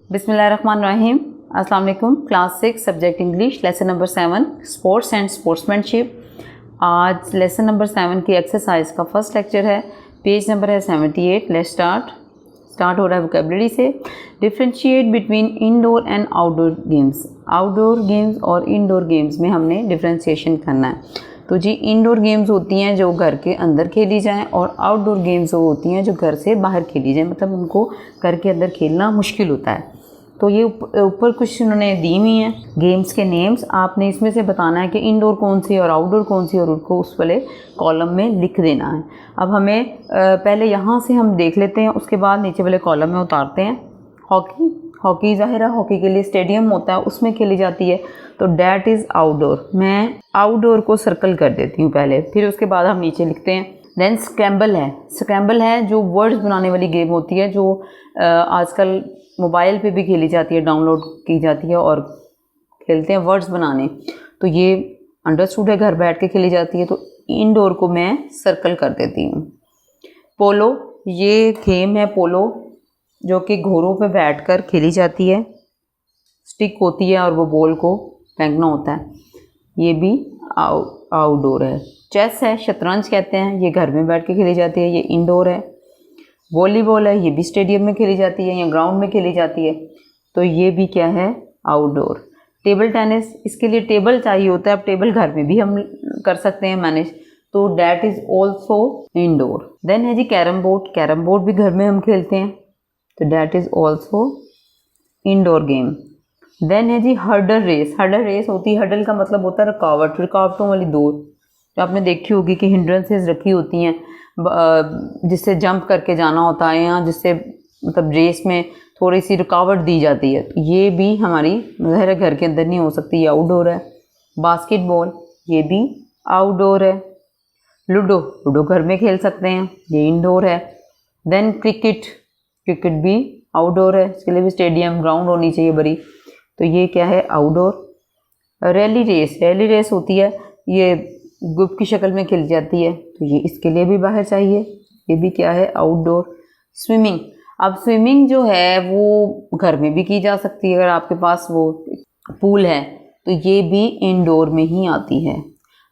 बिस्मिल्लाहिर्रहमानिर्रहीम। अस्सलाम वालेकुम। Class 6 subject English lesson number 7 sports and sportsmanship. आज लेसन नंबर 7 की एक्सरसाइज का फर्स्ट लेक्चर है। पेज नंबर है 78। लेट्स स्टार्ट हो रहा है वोकेबलरी से। Differentiate between indoor and outdoor games. Outdoor games और इंडोर गेम्स में हमने डिफ्रेंशिएशन करना है। तो जी इंडोर गेम्स होती हैं जो घर के अंदर खेली जाएं और आउटडोर गेम्स वो होती हैं जो घर से बाहर खेली जाएं, मतलब उनको घर के अंदर खेलना मुश्किल होता है। तो ये ऊपर कुछ उन्होंने दी हुई हैं गेम्स के नेम्स। आपने इसमें से बताना है कि इंडोर कौन सी और आउटडोर कौन सी और उनको उस वाले कॉलम में लिख देना है। अब हमें पहले यहाँ से हम देख लेते हैं, उसके बाद नीचे वाले कॉलम में उतारते हैं। हॉकी ज़ाहिर है हॉकी के लिए स्टेडियम होता है, उसमें खेली जाती है, तो डैट इज़ आउटडोर। मैं आउटडोर को सर्कल कर देती हूँ पहले, फिर उसके बाद हम नीचे लिखते हैं। देन स्क्रैम्बल है जो वर्ड्स बनाने वाली गेम होती है, जो आजकल मोबाइल पे भी खेली जाती है, डाउनलोड की जाती है और खेलते हैं वर्ड्स बनाने। तो ये अंडरस्टूड है, घर बैठ के खेली जाती है, तो इंडोर को मैं सर्कल कर देती हूँ। पोलो, ये गेम है पोलो जो कि घोड़ों पे बैठकर खेली जाती है। स्टिक होती है और वो बॉल को फेंकना होता है, ये भी आउटडोर है। चेस है, शतरंज कहते हैं, ये घर में बैठ के खेली जाती है, ये इंडोर है। वॉलीबॉल है, ये भी स्टेडियम में खेली जाती है या ग्राउंड में खेली जाती है, तो ये भी क्या है आउटडोर। टेबल टेनिस, इसके लिए टेबल चाहिए होता है, अब टेबल घर में भी हम कर सकते हैं मैनेज, तो that is also indoor. Then है जी कैरम बोर्ड भी घर में हम खेलते हैं, तो that is also indoor game. Then है जी हर्डल रेस होती है। हर्डल का मतलब होता है रुकावटों वाली दौड़, जो आपने देखी होगी कि हिंड्रेंसेस रखी होती हैं जिससे जंप करके जाना होता है या जिससे मतलब रेस में थोड़ी सी रुकावट दी जाती है, तो ये भी हमारी ज़ाहिर है घर के अंदर नहीं हो सकती, ये आउटडोर है। बास्केटबॉल, ये भी आउटडोर है। लूडो घर में खेल सकते हैं, ये इंडोर है। देन क्रिकेट भी आउटडोर है, इसके लिए भी स्टेडियम ग्राउंड होनी चाहिए बड़ी, तो ये क्या है आउटडोर। रैली रेस होती है, ये ग्रुप की शक्ल में खेली जाती है, तो ये इसके लिए भी बाहर चाहिए, ये भी क्या है आउटडोर। स्विमिंग, अब स्विमिंग जो है वो घर में भी की जा सकती है, अगर आपके पास वो पूल है तो ये भी इंडोर में ही आती है।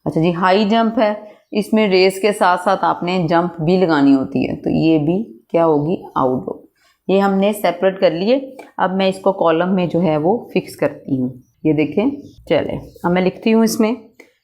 अच्छा जी हाई जंप है, इसमें रेस के साथ साथ आपने जंप भी लगानी होती है, तो ये भी क्या होगी आउटडोर। ये हमने सेपरेट कर लिए। अब मैं इसको कॉलम में जो है वो फिक्स करती हूँ, ये देखें। चले अब मैं लिखती हूँ इसमें।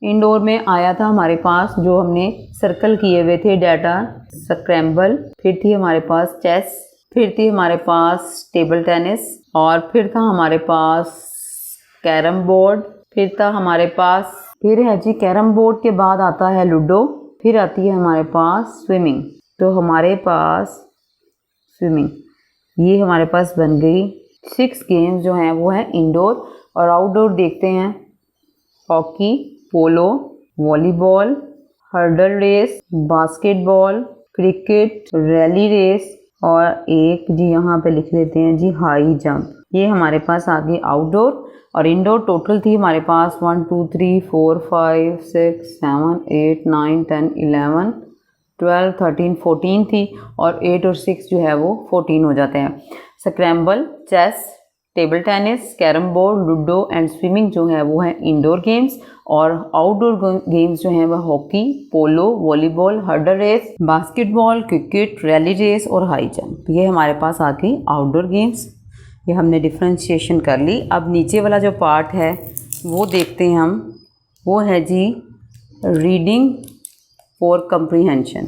इंडोर में आया था हमारे पास जो हमने सर्कल किए हुए थे डाटा, स्क्रैम्बल, फिर थी हमारे पास चेस, फिर थी हमारे पास टेबल टेनिस, और फिर था हमारे पास कैरम बोर्ड, फिर है जी कैरम बोर्ड के बाद आता है लूडो, फिर आती है हमारे पास स्विमिंग। तो हमारे पास स्विमिंग ये हमारे पास बन गई। 6 गेम्स जो हैं वो हैं इंडोर, और आउटडोर देखते हैं hockey, polo, volleyball, hurdle race, basketball, cricket, rally race, और एक जी यहाँ पे लिख लेते हैं जी हाई जंप। ये हमारे पास आ गई आउटडोर। और इंडोर टोटल थी हमारे पास 1 2 3 4 5 6 7 8 9 10 11 12 13 14 थी, और 8 और 6 जो है वो 14 हो जाते हैं। Scramble, chess, table tennis, carrom board, ludo and swimming जो है वो है इंडोर गेम्स, और आउटडोर गेम्स जो हैं वह hockey, polo, volleyball, hurdle race, basketball, cricket, rally race और हाई जंप। ये हमारे पास आ गई आउटडोर गेम्स। ये हमने डिफ्रेंशिएशन कर ली। अब नीचे वाला जो पार्ट है वो देखते हैं हम, वो है जी रीडिंग फॉर कंप्रीहेंशन।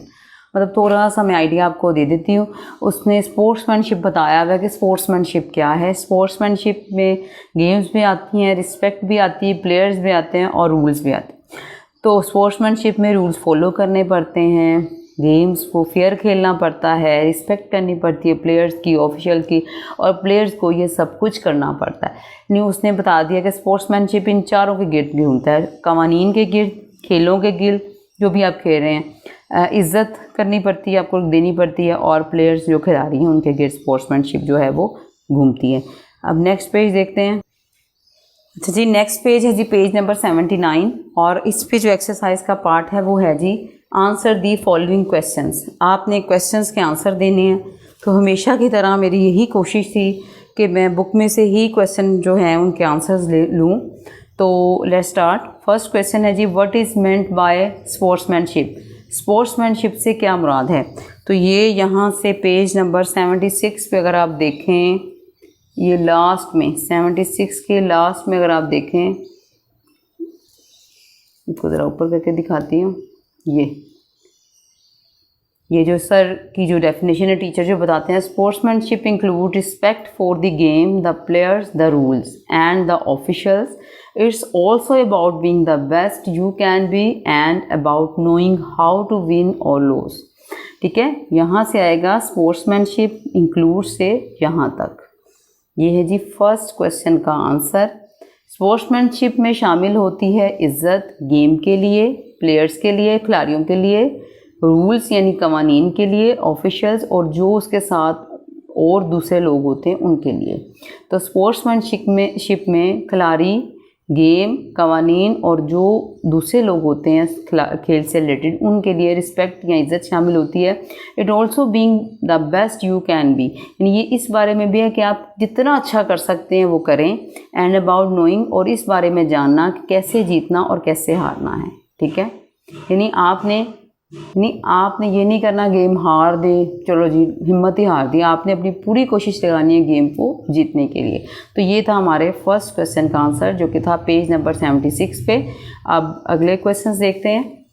मतलब थोड़ा सा मैं आइडिया आपको दे देती हूँ। उसने स्पोर्ट्समैनशिप बताया हुआ है कि स्पोर्ट्समैनशिप क्या है। स्पोर्ट्समैनशिप में गेम्स भी आती हैं, रिस्पेक्ट भी आती है, प्लेयर्स भी आते हैं और रूल्स भी आते हैं। तो स्पोर्ट्समैनशिप में रूल्स फॉलो करने पड़ते हैं, गेम्स को फेयर खेलना पड़ता है, रिस्पेक्ट करनी पड़ती है प्लेयर्स की, ऑफिशियल की, और प्लेयर्स को ये सब कुछ करना पड़ता है। नहीं उसने बता दिया कि स्पोर्ट्समैनशिप इन चारों के गिर्द घूमता है, कवानीन के गिर्द, खेलों के गिर्द, जो भी आप खेल रहे हैं, इज़्ज़त करनी पड़ती है, आपको देनी पड़ती है, और प्लेयर्स जो खिलाड़ी हैं उनके गिर्द स्पोर्ट्समैनशिप जो है वो घूमती है। अब नेक्स्ट पेज देखते हैं। अच्छा जी नेक्स्ट पेज है जी पेज नंबर 79, और इस पे जो एक्सरसाइज का पार्ट है वो है जी आंसर दी फॉलोइंग क्वेश्चंस। आपने क्वेश्चंस के आंसर देने हैं। तो हमेशा की तरह मेरी यही कोशिश थी कि मैं बुक में से ही क्वेश्चन जो हैं उनके आंसर्स ले लूँ। तो लेट्स स्टार्ट। फर्स्ट क्वेश्चन है जी, what is meant by sportsmanship. Sportsmanship से क्या मुराद है? तो ये यहाँ से पेज नंबर 76 पे अगर आप देखें, ये लास्ट में 76 के लास्ट में अगर आप देखें, इसको ज़रा ऊपर करके दिखाती हूँ। ये जो सर की जो डेफिनेशन है, टीचर जो बताते हैं, sportsmanship include respect for the game, the players, the rules and the officials. It's also about being the best you can be and about knowing how to win और lose. ठीक है, यहाँ से आएगा स्पोर्ट्समैनशिप इंक्लूड से यहाँ तक। ये है जी फर्स्ट क्वेश्चन का आंसर। स्पोर्ट्समैनशिप में शामिल होती है इज़्ज़त गेम के लिए, प्लेयर्स के लिए, खिलाड़ियों के लिए, रूल्स यानी कवानीन के लिए, ऑफिशियल्स और जो उसके साथ और दूसरे लोग होते हैं उनके लिए। तो स्पोर्ट्समैनशिप में खिलाड़ी, गेम, कवानीन और जो दूसरे लोग होते हैं खेल से रिलेटेड उनके लिए रिस्पेक्ट या इज़्ज़त शामिल होती है। It also being the best you can B, यानी ये इस बारे में भी है कि आप जितना अच्छा कर सकते हैं वो करें। एंड अबाउट नोइंग, और इस बारे में जानना कि कैसे जीतना और कैसे हारना है। ठीक है, यानी आपने ये नहीं करना गेम हार दे, चलो जी हिम्मत ही हार दी। आपने अपनी पूरी कोशिश लगानी है गेम को जीतने के लिए। तो ये था हमारे फर्स्ट क्वेश्चन का आंसर, जो कि था पेज नंबर 76 पे। अब अगले क्वेश्चन देखते हैं।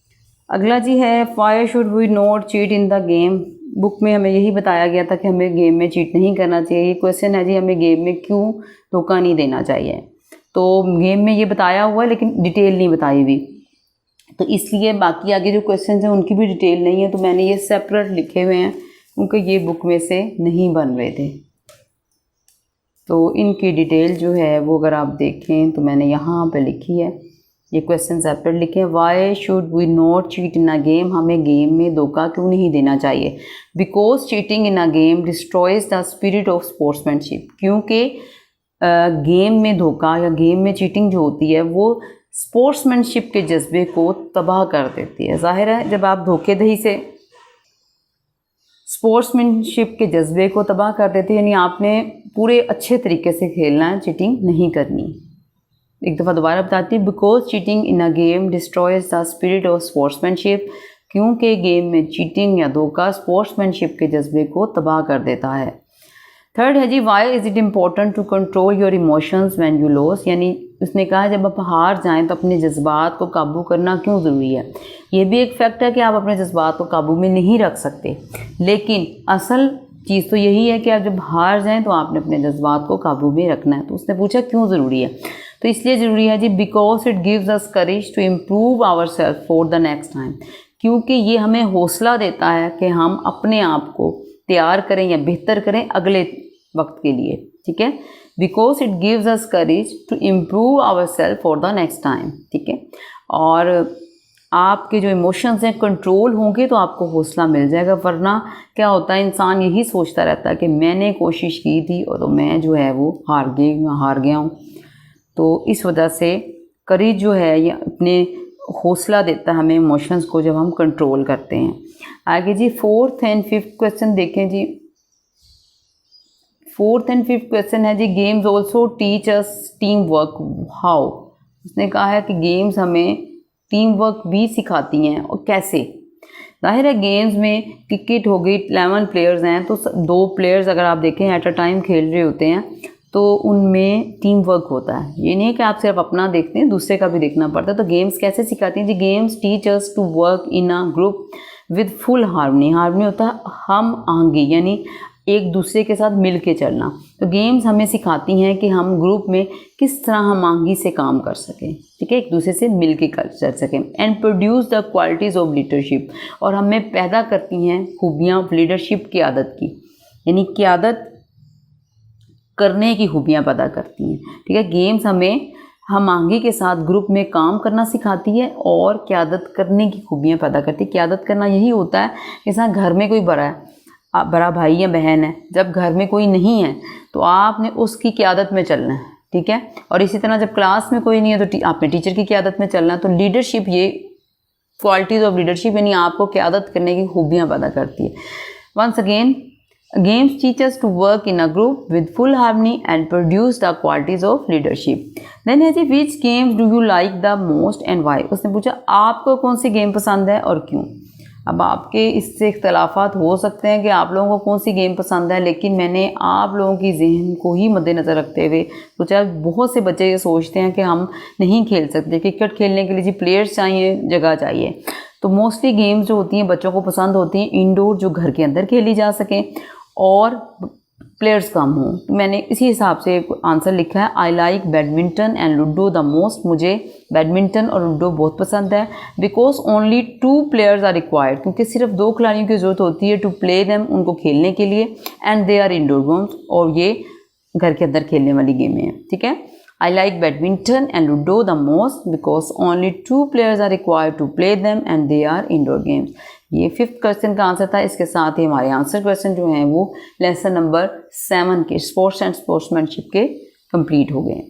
अगला जी है, why should we not cheat in the game. Book में हमें यही बताया गया था कि हमें गेम में चीट नहीं करना चाहिए। ये क्वेश्चन है जी, हमें गेम में क्यों धोखा नहीं देना चाहिए। तो गेम में ये बताया हुआ है लेकिन डिटेल नहीं बताई हुई, तो इसलिए बाकी आगे जो क्वेश्चन हैं उनकी भी डिटेल नहीं है, तो मैंने ये सेपरेट लिखे हुए हैं क्योंकि ये बुक में से नहीं बन रहे थे। तो इनकी डिटेल जो है वो अगर आप देखें तो मैंने यहाँ पे लिखी है, ये क्वेश्चन सेपरेट लिखे हैं। Why should we not cheat in a game, हमें गेम में धोखा क्यों नहीं देना चाहिए। Because cheating in a game destroys the spirit of sportsmanship, क्योंकि गेम में धोखा या गेम में चीटिंग जो होती है वो स्पोर्ट्समैनशिप के जज्बे को तबाह कर देती है। जाहिर है जब आप धोखेदही से स्पोर्ट्समैनशिप के जज्बे को तबाह कर देते हैं, यानी आपने पूरे अच्छे तरीके से खेलना है, चीटिंग नहीं करनी। एक दफ़ा दोबारा बताती हूँ, because cheating in a game destroys the spirit of sportsmanship, क्योंकि गेम में चीटिंग या धोखा स्पोर्ट्समैनशिप के जज्बे को तबाह कर देता है। थर्ड है जी, why is it important to control your emotions when you loss, यानी उसने कहा जब आप हार जाएं तो अपने जज्बात को काबू करना क्यों ज़रूरी है। ये भी एक फैक्ट है कि आप अपने जज्बात को काबू में नहीं रख सकते, लेकिन असल चीज़ तो यही है कि आप जब हार जाएं तो आपने अपने जज्बात को काबू में रखना है। तो उसने पूछा क्यों ज़रूरी है, तो इसलिए ज़रूरी है जी, because it gives us courage to improve our self for the next time, क्योंकि ये हमें हौसला देता है कि हम अपने आप को तैयार करें या बेहतर करें अगले वक्त के लिए। ठीक है, because it gives us courage to improve our self for the next time. ठीक है, और आपके जो इमोशंस हैं कंट्रोल होंगे तो आपको हौसला मिल जाएगा, वरना क्या होता है इंसान यही सोचता रहता है कि मैंने कोशिश की थी और तो मैं जो है वो हार गया हूँ। तो इस वजह से करेज जो है ये अपने हौसला देता है हमें इमोशंस को जब हम कंट्रोल करते हैं। आगे जी फोर्थ एंड फिफ्थ क्वेश्चन देखें जी। फोर्थ एंड फिफ्थ क्वेश्चन है जी, games also teach us teamwork how. उसने कहा है कि गेम्स हमें टीम वर्क भी सिखाती हैं, और कैसे। जाहिर है गेम्स में क्रिकेट हो गई, 11 प्लेयर्स हैं, तो 2 प्लेयर्स अगर आप देखें एट अ टाइम खेल रहे होते हैं तो उनमें टीम वर्क होता है। ये नहीं कि आप सिर्फ अपना देखते हैं, दूसरे का भी देखना पड़ता है। तो गेम्स कैसे सिखाती हैं जी, games teach us to work in a group with full harmony. Harmony होता है हम आहंगी, यानी एक दूसरे के साथ मिल के चलना। तो गेम्स हमें सिखाती हैं कि हम ग्रुप में किस तरह हम आहंगी से काम कर सकें। ठीक है, एक दूसरे से मिल के चल सकें। And produce the qualities of leadership, और हमें पैदा करती हैं खूबियाँ लीडरशिप की आदत की, यानी क़यादत करने की खूबियाँ पैदा करती हैं। ठीक है, गेम्स हमें हम आहंगी के साथ ग्रुप में काम करना सिखाती है और क़यादत करने की खूबियाँ पैदा करती है। क़यादत करना यही होता है, जैसा घर में कोई बड़ा भाई या बहन है, जब घर में कोई नहीं है तो आपने उसकी क़यादत में चलना है। ठीक है, और इसी तरह जब क्लास में कोई नहीं है तो आपने टीचर की क़यादत में चलना है। तो लीडरशिप, ये क्वालिटीज़ ऑफ लीडरशिप यानी आपको क़यादत करने की खूबियाँ पैदा करती है। Once again Games teach us to work in a group with full harmony and produce the qualities of leadership. Then है जी which games do you like the most and why? उसने पूछा आपको कौन सी गेम पसंद है और क्यों। अब आपके इससे इख्तलाफात हो सकते हैं कि आप लोगों को कौन सी गेम पसंद है, लेकिन मैंने आप लोगों की जहन को ही मद्देनज़र रखते हुए सोचा। बहुत से बच्चे ये सोचते हैं कि हम नहीं खेल सकते, क्रिकेट खेलने के लिए जी प्लेयर्स चाहिए, जगह चाहिए। तो मोस्टली गेम्स जो होती हैं बच्चों को पसंद होती हैं इंडोर, जो घर के अंदर खेली जा सकें और प्लेयर्स कम हों। मैंने इसी हिसाब से आंसर लिखा है I like badminton and ludo the most. मुझे बैडमिंटन और लूडो बहुत पसंद है। Because only 2 players are required, क्योंकि सिर्फ 2 खिलाड़ियों की ज़रूरत होती है टू प्ले देम, उनको खेलने के लिए। And they are indoor games, और ये घर के अंदर खेलने वाली गेमें हैं। ठीक है, I like badminton and ludo the most because only 2 players are required to play them and they are indoor games. ये 5th क्वेश्चन का आंसर था। इसके साथ ही हमारे आंसर क्वेश्चन जो हैं वो लेसन नंबर 7 के स्पोर्ट्स एंड स्पोर्ट्समैनशिप के कंप्लीट हो गए हैं।